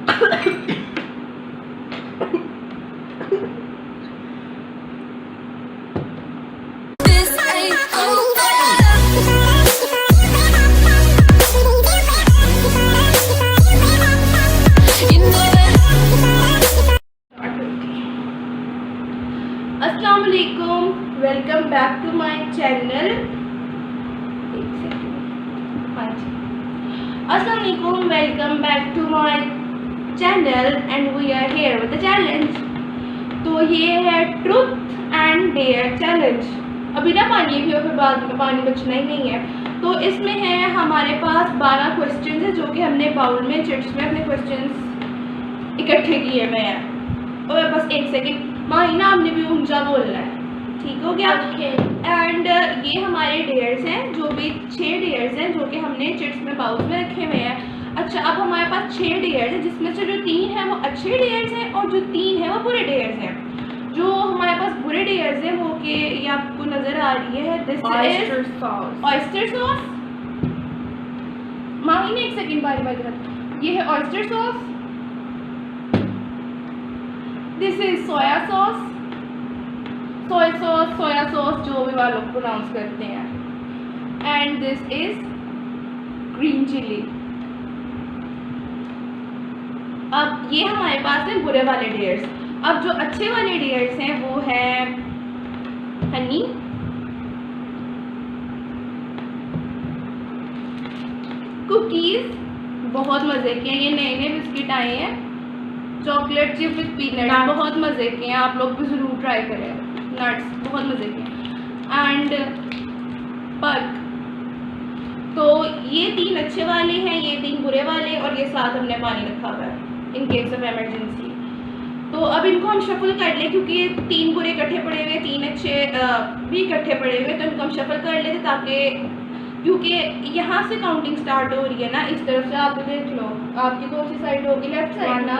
अस्सलामुअलैकुम, welcome back to my channel. अस्सलामुअलैकुम, welcome back to my channel and we are here with the challenge. तो ये है truth and dare challenge. अभी ना पानी भी और फिर बाद में पानी बचना ही नहीं है। तो इसमें है हमारे पास 12 क्वेश्चन है जो कि हमने बाउल में चिट्स में अपने क्वेश्चन इकट्ठे किए हुए हैं। और बस एक सेकेंड माहिना, आपने भी ऊंचा बोलना है, ठीक हो गया? एंड ये हमारे डेयर्स हैं, जो भी 6 डेयर्स हैं जो कि हमने चिट्स में बाउल में रखे हुए हैं। अच्छा, अब हमारे पास 6 डेयर्स हैं जिसमें से जो 3 हैं वो अच्छे डेयर्स हैं और जो 3 हैं वो बुरे डेयर्स हैं। जो हमारे पास बुरे डेयर्स हैं वो कि ये आपको नजर आ रही है, दिस इज ऑयस्टर सॉस। माहिना एक सेकेंड, बारी बारी, ये है oyster sauce, this is soya sauce, soya sauce, soya sauce जो भी वालों प्रोनाउंस करते हैं, and this is green chilli. अब ये हमारे पास है बुरे वाले डेयर्स। अब जो अच्छे वाले डेयर्स हैं वो है हनी, कुकीज, बहुत मज़े के हैं, ये नए नए बिस्किट आए हैं, चॉकलेट चिप विद पीनट्स, बहुत मज़े के हैं, आप लोग भी ज़रूर ट्राई करें। नट्स बहुत मज़े के हैं, एंड पल्क। तो ये 3 अच्छे वाले हैं, ये 3 बुरे वाले, और ये साथ हमने पानी रखा हुआ है इन केस ऑफ इमरजेंसी। तो अब इनको हम शफल कर लें, क्योंकि ये 3 बुरे इकट्ठे पड़े हुए, 3 अच्छे भी इकट्ठे पड़े हुए, तो इनको हम शफल कर लेते ताकि, क्योंकि यहाँ से काउंटिंग स्टार्ट हो रही है ना, इस तरफ से आप देख लो, आपकी कौन सी साइड होगी? लेफ्ट साइड ना,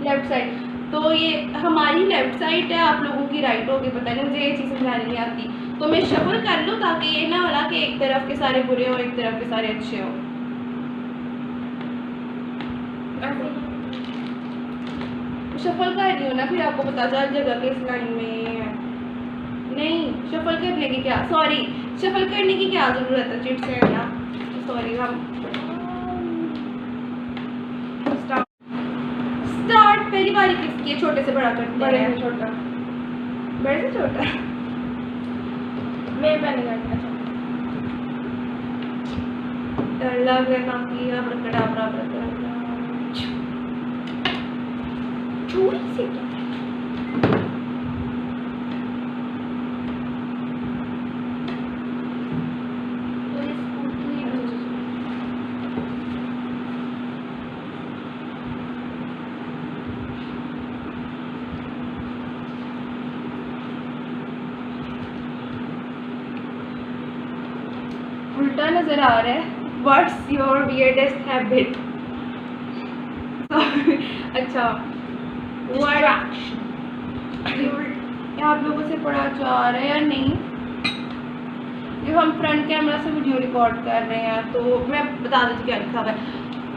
लेफ्ट साइड। तो ये हमारी लेफ्ट साइड है, आप लोगों की राइट होगी, पता नहीं, मुझे ये चीज़ समझानी नहीं आती। तो मैं शफल कर लूँ ताकि ये ना होला कि एक तरफ के सारे बुरे हो, एक तरफ के सारे अच्छे हो। शफल कर रही हूँ ना, फिर आपको पता चल जाएगा कि इस लाइन में है। नहीं, शफल करने की क्या, सॉरी, शफल करने की क्या ज़रूरत है? चिट्स है ना, सॉरी। हम स्टार्ट पहली बारी किसकी है? छोटे से बड़ा करते हैं, बड़े से छोटा, बड़े से छोटा। मैं पहले करना चाहती लग है काफी, अब रखड़ा बराबर चोरी से क्या उल्टा नजर आ रहा है। What's your weirdest habit? अच्छा, आप लोगों से पढ़ा जा रहा है या नहीं? जो हम फ्रंट कैमरा से वीडियो रिकॉर्ड कर रहे हैं, तो मैं बता देती क्या लिखा हुआ है।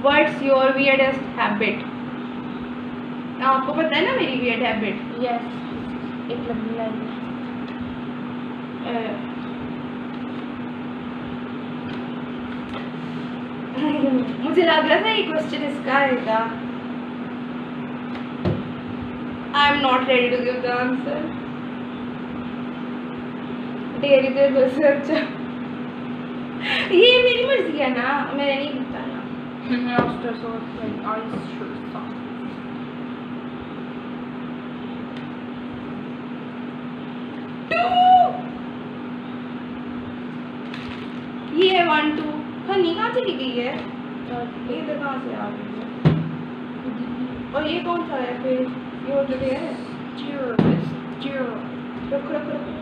What's your weirdest habit? आपको पता है ना मेरी वियर्ड हैबिट? यस, एक लंबी लाइन। मुझे लग रहा था ये क्वेश्चन इसका आएगा। I am not ready to give the answer. डेरी दे बस। अच्छा, ये मेरी मर्जी है ना, मैंने नहीं बताना। Oyster sauce, oyster sauce. ये है 1 2। हनी कहाँ चली गई है? ये तो कहाँ से आ गई है? और ये कौन सा है फिर? ये हो चुके हैं। रखो रखो रखो।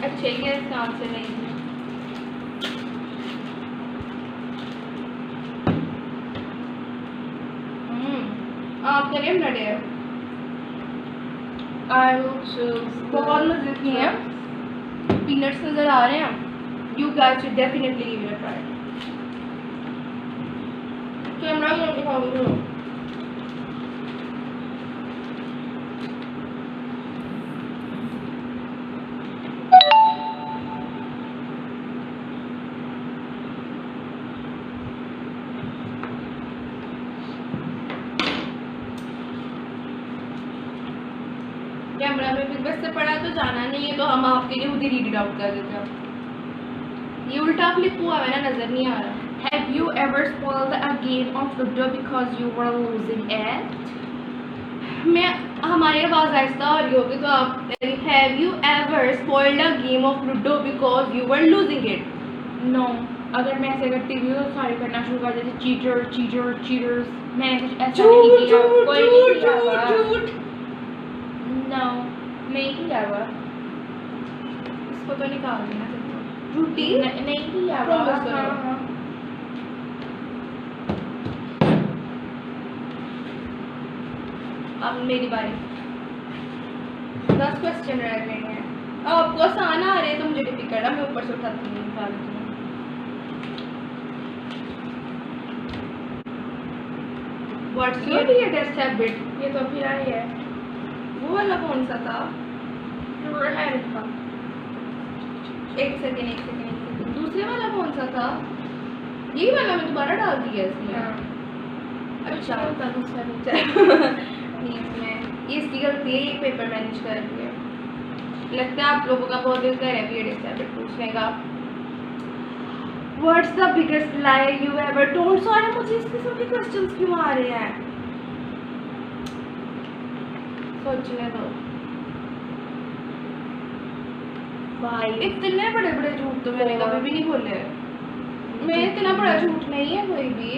अच्छे ये इस काम से नहीं है। आप करिए अपना डेयर। बहुत मजे की है। पीनट्स नजर आ रहे हैं। You guys should definitely give it a try. Camera camera में बिग बस से पढ़ा तो जाना नहीं है, तो हम आपके लिए खुद ही रीड आउट कर देते हैं। ये उल्टा फ्लिप हुआ है ना, नजर नहीं आ रहा। Have you ever spoiled a game of Ludo because you were losing it? मैं हमारी आवाज आहिस्ता हो रही होगी तो आप have you ever spoiled a game of ludo because you were losing it? No. अगर मैं ऐसे करती हुई तो सारे करना शुरू कर देती, चीटर चीटर चीटर्स। मैंने कुछ ऐसा नहीं किया, कोई नहीं किया। झूठ। No, नहीं किया हुआ। इसको तो निकाल देना चाहिए। झूठी नहीं किया हुआ। Promise करो। हाँ। अब मेरी बारी। 10 क्वेश्चन रह गए हैं। अब आपको आसान आ रहे हैं तो मुझे डिफिकल्ट है, मैं ऊपर से उठाती हूँ, निकालती हूँ। What's your weirdest habit? ये तो फिर आई है। वो वाला कौन सा था? एक सेकंड। दूसरे वाला कौन सा था? यही वाला मैं दोबारा डाल दिया इसमें। अच्छा होता दूसरा नहीं। नहीं, इसमें ये इसकी गलती है, ये पेपर मैनेज कर दिया। लगता है आप लोगों का बहुत दिल कर है weirdest habit पूछने का। What's the biggest lie you ever told? सारे मुझे इस किस्म के क्वेश्चंस क्यों आ रहे हैं? सोचने दो। भाई इतने बड़े बड़े झूठ तो मैंने कभी भी नहीं बोले। मैं इतना बड़ा झूठ नहीं है कोई भी।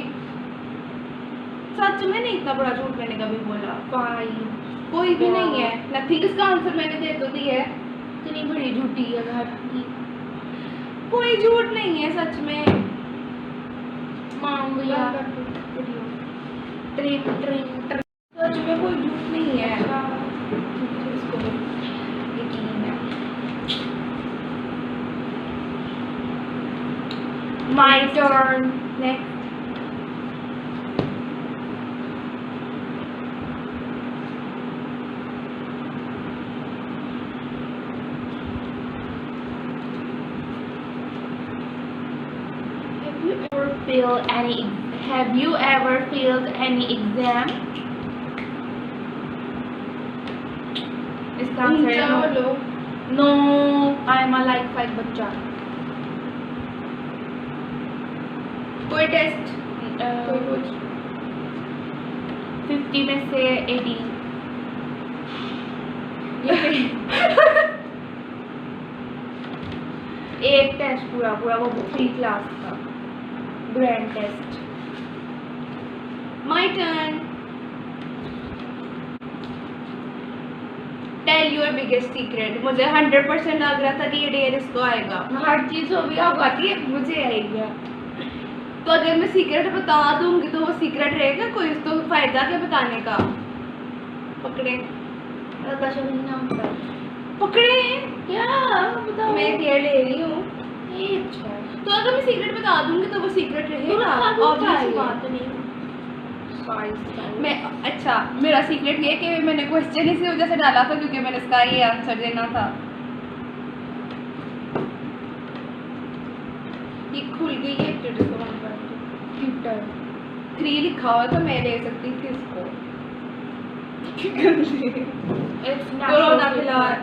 सच में नहीं, इतना बड़ा झूठ मैंने कभी बोला। भाई कोई भी नहीं है। नथिंग इसका आंसर मैंने दे तो दिया है। इतनी बड़ी झूठी है घर की। कोई झूठ नहीं है सच में। मान लिया। Trim trim trim. सच में कोई झूठ नहीं है। इसको यकीन है। My turn. Next. Have you ever failed any exam? इसका आंसर है बोलो। no. I am a like 5 बच्चा। कोई टेस्ट? कोई कुछ? 50 में से 80। एक टेस्ट पूरा वो 3 क्लास का grand test. My turn. Tell your biggest secret. मुझे 100% लग रहा था कि ये डेयर इसको आएगा। हर चीज हो गया आती है, मुझे आएगा। तो अगर मैं सीक्रेट बता दूंगी तो वो सीक्रेट रहेगा कोई, तो फायदा क्या बताने का? पकड़े पकड़े क्या बताओ? मैं डेयर ले रही हूँ। ये अच्छा है। तो अगर मैं सीक्रेट बता दूंगी तो वो सीक्रेट रहेगा। Obvious बात नहीं। मैं अच्छा, मेरा सीक्रेट ये कि मैंने क्वेश्चन इसी वजह से डाला था क्योंकि मैंने इसका ये आंसर देना था। ये खुल गई है ट्विटर 3 लिखा हुआ तो मैं ले सकती थी इसको। कोरोना फिलहाल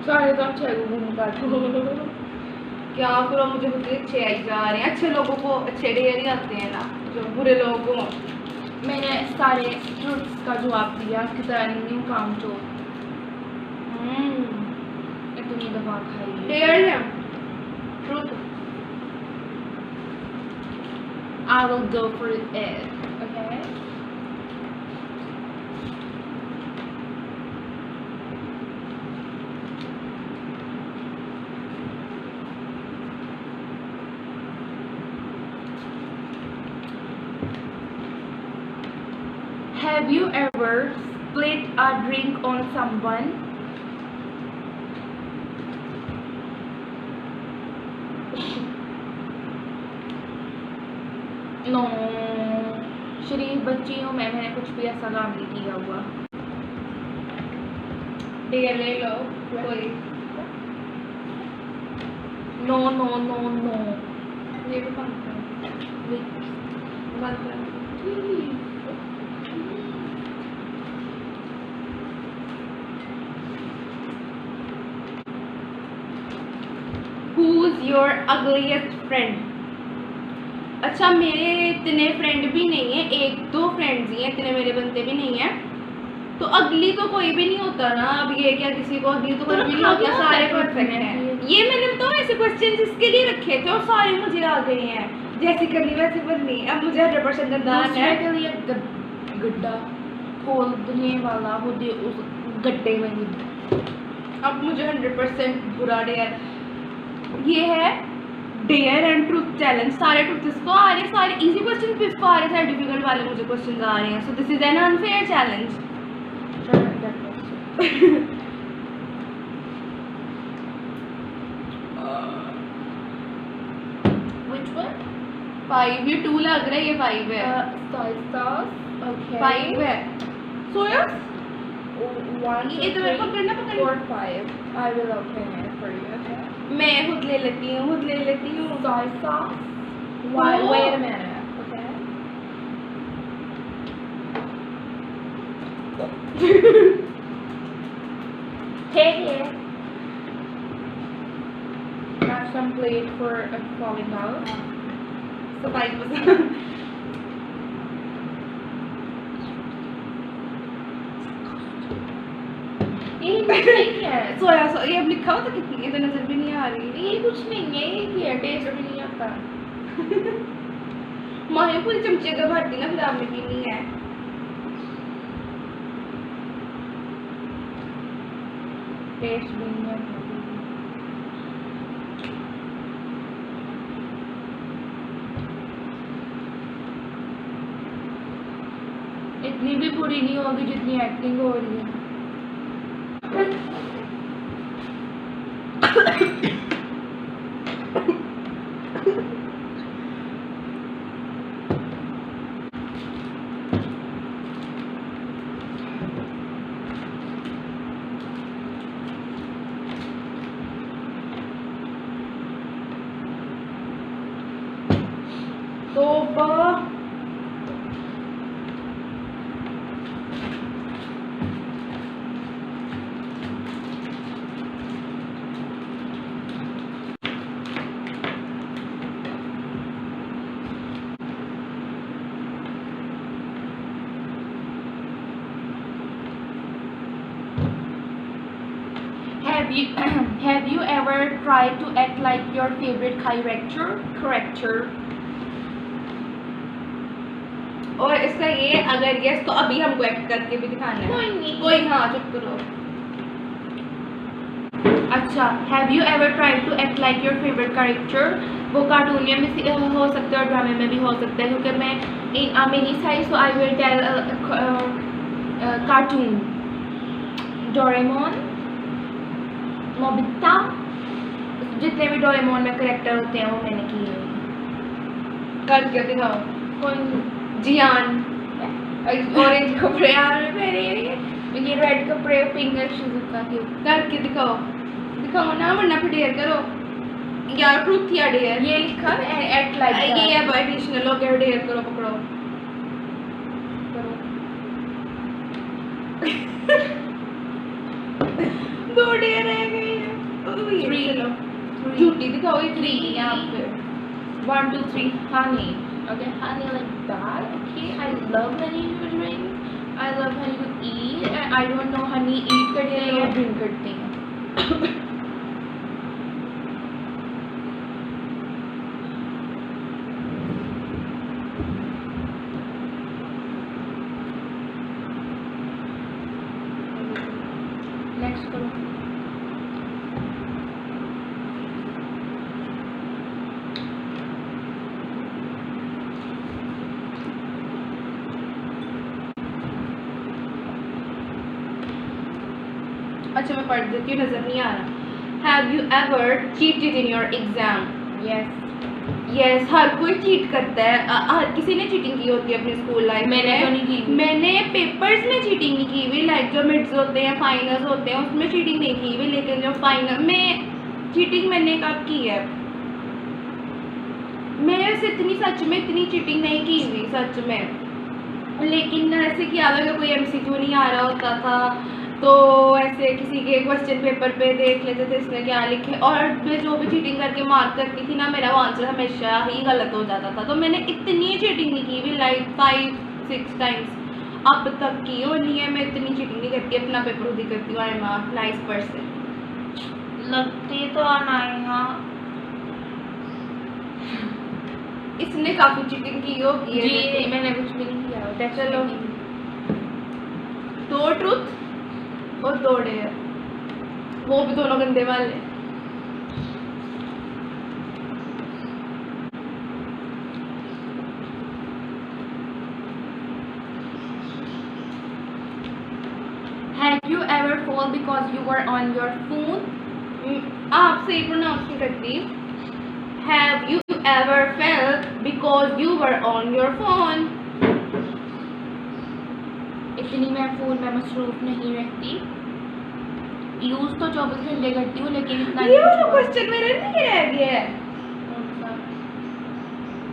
सारे तो अच्छे घूम का क्या करो, मुझे खुद ही अच्छे आई जा रहे हैं। अच्छे लोगों को अच्छे डेयर ही आते हैं ना, जो बुरे लोगों को। मैंने सारे ट्रूथ्स का जवाब दिया कि तरह नहीं हूँ काम तो इतनी दफा खाई डेयर है truth. I will go for it. Okay. Have you ever split a drink on someone? No, शरीफ बच्ची हूँ मैं, मैंने कुछ भी ऐसा काम नहीं किया हुआ। डेयर ले लो कोई। No no no no. ये भी बंद कर। Who's your ugliest friend? अच्छा मेरे इतने फ्रेंड भी नहीं है, एक दो फ्रेंड्स ही हैं, इतने मेरे बनते भी नहीं हैं। तो अगली तो कोई भी नहीं होता ना। अब ये क्या किसी को अगली तो कोई भी नहीं होता, सारे परफेक्ट हैं। ये मैंने बताऊँ ऐसे क्वेश्चन इसके लिए रखे थे और सारे मुझे आ गए हैं। जैसी करनी वैसी बननी। अब मुझे 100% गद्दार है। के लिए गड्ढा खोदने वाला हो दे उस गड्ढे में ही। अब मुझे 100% बुरा डेयर ये है। Dare and truth challenge. सारे ट्रूथ इसको आ रहे हैं, सारे इजी क्वेश्चन भी इसको आ रहे हैं, सारे डिफिकल्ट वाले मुझे क्वेश्चन आ रहे हैं। So this is an unfair challenge. Which one? 5 ये 2 लग रहा है, ये 5 है। Soy sauce. Okay. 5 है। सोया 1, ये तो मेरे को पकड़ना 4, 5. I will open it for you. Okay. मैं खुद ले लेती हूँ, खुद ले लेती हूँ। Soy sauce. Oh. Wait a minute. Okay. Take it. Have some plate for falling out. So 5%। ये कुछ नहीं है। सोया ये अब लिखा हो तो कितनी, ये तो नजर भी नहीं आ रही। ये कुछ नहीं है, ये क्या टेस्ट भी नहीं आता। माँ पूरी चमचे का भरती ना, फिर आपने पीनी है। टेस्ट भी नहीं आता। इतनी भी बुरी नहीं होगी जितनी एक्टिंग हो रही है। तौबा। Have you ever tried to act like your favorite character? और इसका ये अगर यस तो अभी हमको एक्ट करके भी दिखाना है। कोई नहीं। कोई हाँ चुप करो। अच्छा, have you ever tried to act like your favorite character? वो कार्टून में भी हो सकता है और ड्रामे में भी हो सकता है, क्योंकि मैं in a mini size so I will tell cartoon. Doraemon, Nobita, जितने भी डोरेमोन में कैरेक्टर होते हैं वो मैंने किए हैं। करके दिखाओ। कोई जियान ऑरेंज कपड़े यार मेरे ये रेड कपड़े, पिंक शिजुका के करके दिखाओ। दिखाओ ना, वरना फिर डेयर करो यार। ट्रूथ या डेयर ये लिखा है एक्ट लाइक ये है एडिशनल हो गया। डेयर करो, पकड़ो। दो डेयर रह गए हैं। 3 चलो झूठी दिखाओ। ये 3 यहाँ पे 1, 2, 3 honey. Okay, honey like that. Okay, I love honey to drink. I love honey to eat. And I don't know honey eat करते हैं या drink करते हैं। Next करो। अच्छा मैं पढ़ देती हूँ, नजर नहीं आ रहा। Have you ever cheated in your exam? Yes. Yes, हर कोई चीट करता है। हर किसी ने चीटिंग की होती है अपनी स्कूल लाइफ में। मैंने तो नहीं की। मैंने पेपर्स में चीटिंग नहीं की हुई, लाइक जो मिड्स होते हैं, फाइनल्स होते हैं, उसमें चीटिंग नहीं की हुई, लेकिन जो फाइनल में चीटिंग मैंने कब की है, मैं वैसे इतनी सच में इतनी चीटिंग नहीं की हुई सच में, लेकिन ऐसे किया हुआ कि कोई एमसीक्यू नहीं आ रहा होता था तो ऐसे किसी के क्वेश्चन पेपर पे देख लेते थे इसमें क्या लिखे, और मैं जो भी चीटिंग करके मार्क करती थी ना, मेरा वो आंसर हमेशा ही गलत हो जाता था। तो मैंने इतनी चीटिंग नहीं की हुई, लाइक 5-6 टाइम्स अब तक की होनी है। मैं इतनी चीटिंग नहीं करती, अपना पेपर खुद ही करती हूँ। I am a nice person. लगती तो आना। इसने काफ़ी चीटिंग की होगी है। जी मैंने कुछ भी नहीं किया। चलो, 2 ट्रुथ और 2 डेयर, वो भी दोनों गंदे वाले। Have you ever fall because you were on your phone? आप सही प्रोनाउंस नहीं करती। Have you ever fell because you were on your phone? इतनी मैं फ़ोन में मसरूफ़ नहीं रहती। यूज़ तो 24 घंटे करती हूँ, लेकिन इतना ये वाला क्वेश्चन मेरा नहीं रह गया है।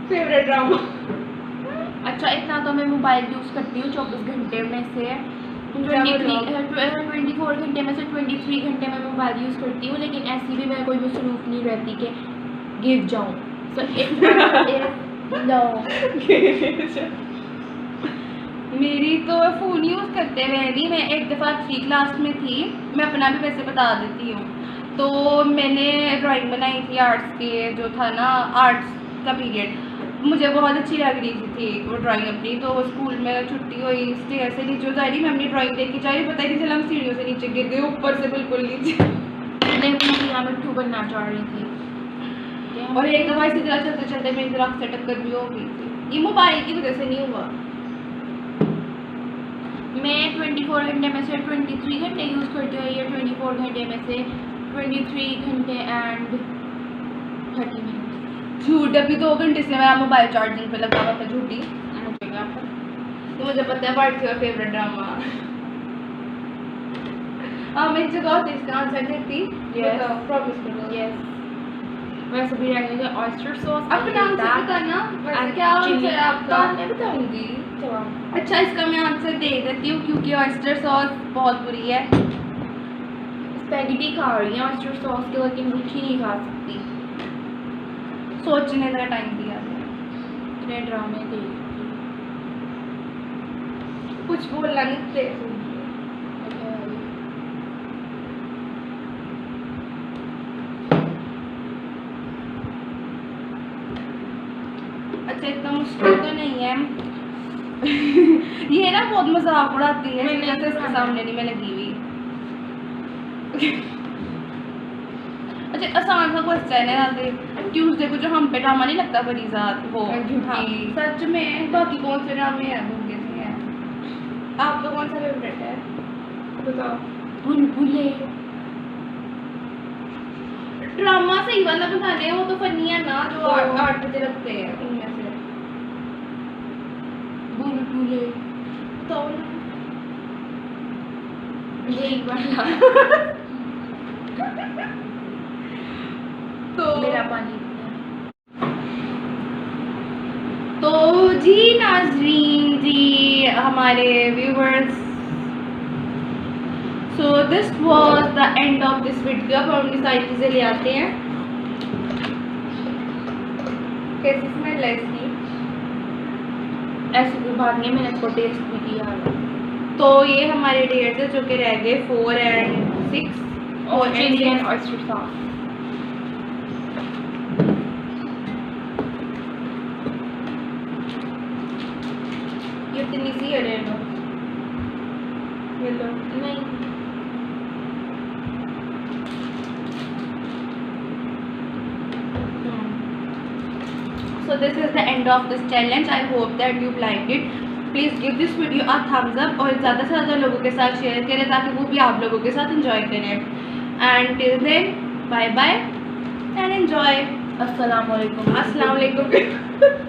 Favourite drama. अच्छा, इतना तो मैं मोबाइल यूज़ करती हूँ 24 घंटे में से 24 घंटे में से 23 घंटे में मोबाइल यूज़ करती हूँ, लेकिन ऐसी भी मैं कोई मसरूफ़ नहीं रहती कि गिर जाऊँ। So no। मेरी तो फ़ोन यूज़ करते हुए नहीं, मैं एक दफ़ा 3 क्लास में थी, मैं अपना भी वैसे बता देती हूँ। तो मैंने ड्राइंग बनाई थी आर्ट्स के, जो था ना आर्ट्स का पीरियड, मुझे बहुत अच्छी लग रही थी वो ड्राइंग अपनी। तो स्कूल में छुट्टी हुई, स्टेयर से नीचे जा रही, मैं अपनी ड्राइंग लेके जा रही, पता ही नहीं चला हम सीढ़ियों से नीचे गिर गए, ऊपर से बिल्कुल नीचे। मैं पूरा मिट्टू बनना चाह रही थी, और एक दफ़ा इसी तरह चलते चलते मेरी दरख्त से टक्कर भी हो गई थी। ये मोबाइल की वजह से नहीं हुआ। मैं 24 घंटे में से 23 घंटे यूज़ करती हूँ, या 24 घंटे में से 23 घंटे एंड 30 मिनट। झूठ, अभी 2 घंटे से मेरा मोबाइल चार्जिंग पे लगा हुआ था। झूठी। मुझे क्या पता। तो मुझे पता है व्हाट्स योर फेवरेट ड्रामा। हाँ, मैं जगह होती इसका आंसर देती। Yes. प्रॉमिस करो। यस, वैसे भी रहेंगे ऑयस्टर सॉस। अपना आंसर बताना, वैसे क्या आंसर है आपका? मैं बताऊंगी। अच्छा, इसका मैं आंसर दे देती हूँ क्योंकि ऑयस्टर सॉस बहुत बुरी है। स्पैगेटी खा रही है ऑयस्टर सॉस के, लेकिन रुचि नहीं खा सकती। सोचने का टाइम दिया, इतने ड्रामे देख कुछ बोलना नहीं थे। अच्छा, इतना मुश्किल तो नहीं है। ये ना बहुत मजाक उड़ाती है, जैसे इसके सामने नहीं मैं लगी हुई। अच्छा, आसान सा क्वेश्चन है। ट्यूसडे को जो हम पे ड्रामा नहीं लगता परिजात, वो हाँ। सच में बाकी कौन से ड्रामे हैं वो कैसे हैं? आपका कौन सा फेवरेट है बताओ? बुलबुले। ड्रामा सही वाला बता रहे हैं, वो तो फनी है ना, जो 8 बजे लगते हैं उनमें से। बुलबुले तो यही वाला। तो मेरा पानी। तो जी नाजरीन जी, हमारे viewers, so this was the end of this video. अब हम अपनी सारी चीज़ें ले आते हैं। कैसी स्मेल है इसकी? ऐसी कोई बात नहीं, मैंने इसको टेस्ट भी किया है। तो ये हमारे डेट्स है जो कि रह गए 4 और 6 और चिली एंड ऑयस्टर सॉस। ये इतनी सी है, ले लो नहीं, So this is the end of this challenge. I hope that you liked it. Please give this video a thumbs up और ज़्यादा से ज़्यादा लोगों के साथ शेयर करें ताकि वो भी आप लोगों के साथ enjoy करें. And till then, bye bye and enjoy. अस्सलाम वालेकुम। अस्सलाम वालेकुम।